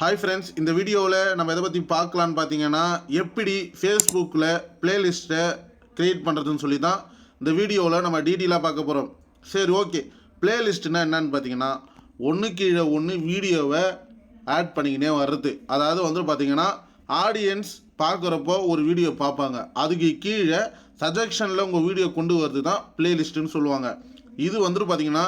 Hi friends, இந்த வீடியோவில் நம்ம எதை பற்றி பார்க்கலான்னு பார்த்தீங்கன்னா, எப்படி ஃபேஸ்புக்கில் ப்ளேலிஸ்ட்டை க்ரியேட் பண்ணுறதுன்னு சொல்லி தான் இந்த வீடியோவில் நம்ம டீட்டெயிலாக பார்க்க போகிறோம். சரி, ஓகே. ப்ளேலிஸ்ட்டுனா என்னன்னு பார்த்தீங்கன்னா, ஒன்று கீழே ஒன்று வீடியோவை ஆட் பண்ணிக்கினே வர்றது. அதாவது பார்த்தீங்கன்னா, ஆடியன்ஸ் பார்க்குறப்போ ஒரு வீடியோ பார்ப்பாங்க, அதுக்கு கீழே சஜெக்ஷனில் உங்கள் வீடியோ கொண்டு வருது தான் ப்ளேலிஸ்ட்டுன்னு சொல்லுவாங்க. இது பார்த்தீங்கன்னா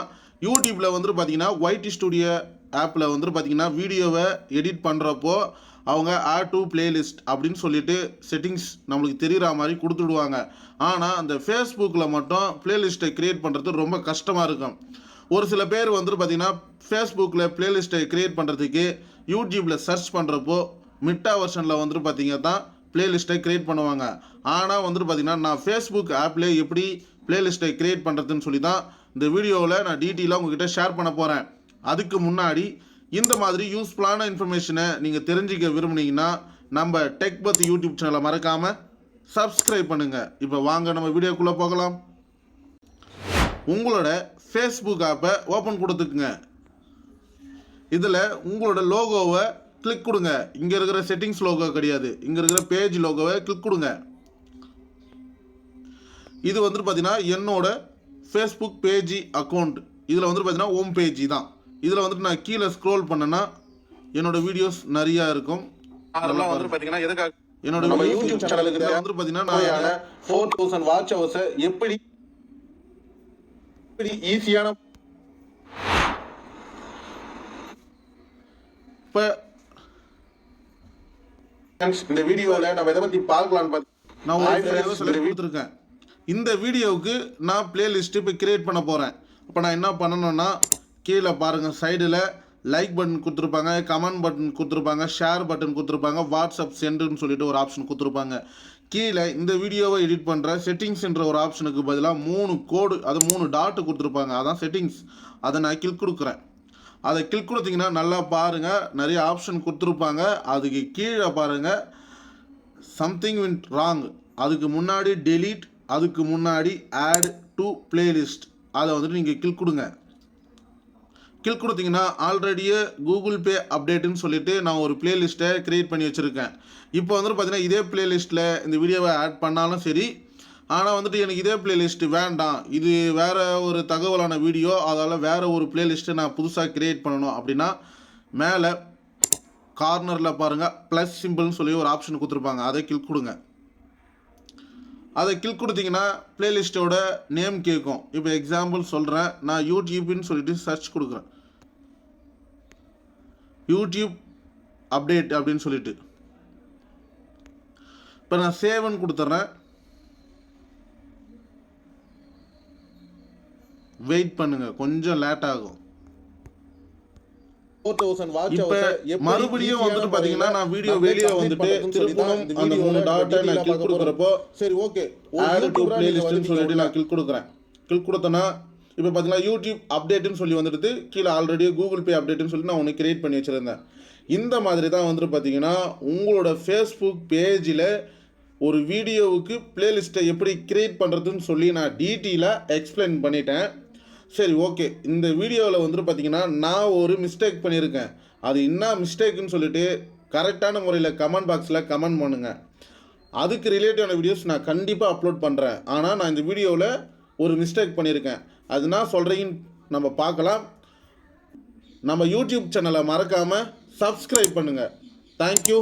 யூடியூப்பில் பார்த்தீங்கன்னா ஒய்டி ஸ்டுடியோ ஆப்பில் பார்த்தீங்கன்னா வீடியோவை எடிட் பண்ணுறப்போ அவங்க ஆட் டு பிளேலிஸ்ட் அப்படின்னு சொல்லிட்டு செட்டிங்ஸ் நம்மளுக்கு தெரிகிற மாதிரி கொடுத்துடுவாங்க. ஆனால் அந்த ஃபேஸ்புக்கில் மட்டும் பிளேலிஸ்ட்டை க்ரியேட் பண்ணுறது ரொம்ப கஷ்டமாக இருக்கும். ஒரு சில பேர் பார்த்தீங்கன்னா ஃபேஸ்புக்கில் பிளேலிஸ்ட்டை க்ரியேட் பண்ணுறதுக்கு யூடியூப்பில் சர்ச் பண்ணுறப்போ மிட்டா வெர்ஷனில் பார்த்தீங்க தான் பிளேலிஸ்ட்டை க்ரியேட் பண்ணுவாங்க. ஆனால் பார்த்தீங்கன்னா நான் ஃபேஸ்புக் ஆப்லேயே எப்படி பிளேலிஸ்ட்டை க்ரியேட் பண்ணுறதுன்னு சொல்லி தான் இந்த வீடியோவில் நான் டீட்டெயிலாக உங்ககிட்ட ஷேர் பண்ண போகிறேன். அதுக்கு முன்னாடி இந்த மாதிரி யூஸ்ஃபுல்லான இன்ஃபர்மேஷனை நீங்கள் தெரிஞ்சிக்க விரும்புனீங்கன்னா நம்ம டெக் பத் யூடியூப் சேனலை மறக்காமல் சப்ஸ்கிரைப் பண்ணுங்கள். இப்போ வாங்க நம்ம வீடியோக்குள்ளே போகலாம். உங்களோட ஃபேஸ்புக் ஆப்பை ஓப்பன் கொடுத்துக்குங்க. இதில் உங்களோட லோகோவை கிளிக் கொடுங்க. இங்கே இருக்கிற செட்டிங்ஸ் லோகோ கிடையாது, இங்கே இருக்கிற பேஜ் லோகோவை கிளிக் கொடுங்க. இது பார்த்தீங்கன்னா என்னோட ஃபேஸ்புக் பேஜ் அக்கௌண்ட். இதில் பார்த்தீங்கன்னா ஹோம் பேஜ் தான். இதில் நான் கீழே ஸ்க்ரோல் பண்ணேன்னா என்னோட வீடியோஸ் நிறையா இருக்கும். அதெல்லாம் பார்த்தீங்கன்னா எதுக்காக என்னோட யூடியூப் சேனலுக்கு பார்த்தீங்கன்னா நான் 4000 வாட்ச் ஹவர்ஸை எப்படி ஈஸியான இப்போ இந்த வீடியோவில் நம்ம எதை பற்றி பார்க்கலான்னு பார்த்து நான் ஒரு சொல்லி கொடுத்துருக்கேன். இந்த வீடியோவுக்கு நான் பிளேலிஸ்ட்டு இப்போ கிரியேட் பண்ண போகிறேன். இப்போ நான் என்ன பண்ணணும்னா, கீழே பாருங்கள், சைடில் லைக் பட்டன் கொடுத்துருப்பாங்க, கமெண்ட் பட்டன் கொடுத்துருப்பாங்க, ஷேர் பட்டன் கொடுத்துருப்பாங்க, வாட்ஸ்அப் சென்டுன்னு சொல்லிட்டு ஒரு ஆப்ஷன் கொடுத்துருப்பாங்க. கீழே இந்த வீடியோவை எடிட் பண்ணுற செட்டிங்ஸ்ன்ற ஒரு ஆப்ஷனுக்கு பதிலாக 3 கோடு, அது 3 டாட்டு கொடுத்துருப்பாங்க, அதான் செட்டிங்ஸ். அதை நான் கிளிக் கொடுக்குறேன். அதை கிளிக் கொடுத்தீங்கன்னா நல்லா பாருங்கள், நிறைய ஆப்ஷன் கொடுத்துருப்பாங்க. அதுக்கு கீழே பாருங்கள் சம்திங் விண்ட் ராங், அதுக்கு முன்னாடி டெலீட், அதுக்கு முன்னாடி ஆட் டு பிளேலிஸ்ட். அதை நீங்கள் கிளிக் கொடுங்க. கிளிக் கொடுத்தீங்கன்னா ஆல்ரெடியே கூகுள் பே அப்டேட்டுன்னு சொல்லிட்டு நான் ஒரு பிளேலிஸ்ட்டை க்ரியேட் பண்ணி வச்சுருக்கேன். இப்போ பார்த்தீங்கன்னா இதே பிளேலிஸ்ட்டில் இந்த வீடியோவை ஆட் பண்ணாலும் சரி, ஆனால் எனக்கு இதே பிளேலிஸ்ட்டு வேண்டாம், இது வேறு ஒரு தகவலான வீடியோ, அதால் வேறு ஒரு பிளேலிஸ்ட்டை நான் புதுசாக க்ரியேட் பண்ணணும் அப்படின்னா மேலே கார்னரில் பாருங்கள் ப்ளஸ் சிம்பிள்னு சொல்லி ஒரு ஆப்ஷன் கொடுத்துருப்பாங்க, அதை கிளிக் கொடுங்க. அதை கிளிக் கொடுத்தீங்கன்னா பிளேலிஸ்ட்டோட நேம் கேட்கும். இப்போ எக்ஸாம்பிள் சொல்கிறேன், நான் யூடியூப்னு சொல்லிட்டு சர்ச் கொடுக்குறேன், யூடியூப் அப்டேட் அப்படின்னு சொல்லிட்டு. இப்போ நான் சேவ்னு கொடுத்துட்றேன். வெயிட் பண்ணுங்க, கொஞ்சம் லேட் ஆகும். மறுபடியும் பாத்தீங்கன்னா நான் வீடியோ வெளியே திருப்பணும் அந்த 3 டாட்டை நான் கிளிக் கொடுக்குறப்போ சரி ஓகே ஆட் டு பிளேலிஸ்ட்னு சொல்லிட்டு நான் கிளிக் கொடுக்குறேன். கிளிக் கொடுத்தேன்னா இப்போ பார்த்தீங்கன்னா யூடியூப் அப்டேட்னு சொல்லி வந்துடுது. கீழே ஆல்ரெடி கூகுள் பே அப்டேட்னு சொல்லி நான் ஒன்று கிரியேட் பண்ணி வச்சுருந்தேன். இந்த மாதிரி தான் பார்த்தீங்கன்னா உங்களோட ஃபேஸ்புக் பேஜில் ஒரு வீடியோவுக்கு பிளேலிஸ்ட்டை எப்படி கிரியேட் பண்ணுறதுன்னு சொல்லி நான் டீட்டெயிலாக எக்ஸ்பிளைன் பண்ணிட்டேன். சரி ஓகே, இந்த வீடியோவில் பார்த்தீங்கன்னா நான் ஒரு மிஸ்டேக் பண்ணியிருக்கேன். அது என்ன மிஸ்டேக்குன்னு சொல்லிட்டு கரெக்டான முறையில் கமெண்ட் பாக்ஸில் கமெண்ட் பண்ணுங்கள். அதுக்கு ரிலேட்டிவான வீடியோஸ் நான் கண்டிப்பாக அப்லோட் பண்ணுறேன். ஆனால் நான் இந்த வீடியோவில் ஒரு மிஸ்டேக் பண்ணியிருக்கேன், அது நான் சொல்கிறீங்கன்னு நம்ம பார்க்கலாம். நம்ம யூடியூப் சேனலை மறக்காமல் சப்ஸ்கிரைப் பண்ணுங்கள். தேங்க்யூ.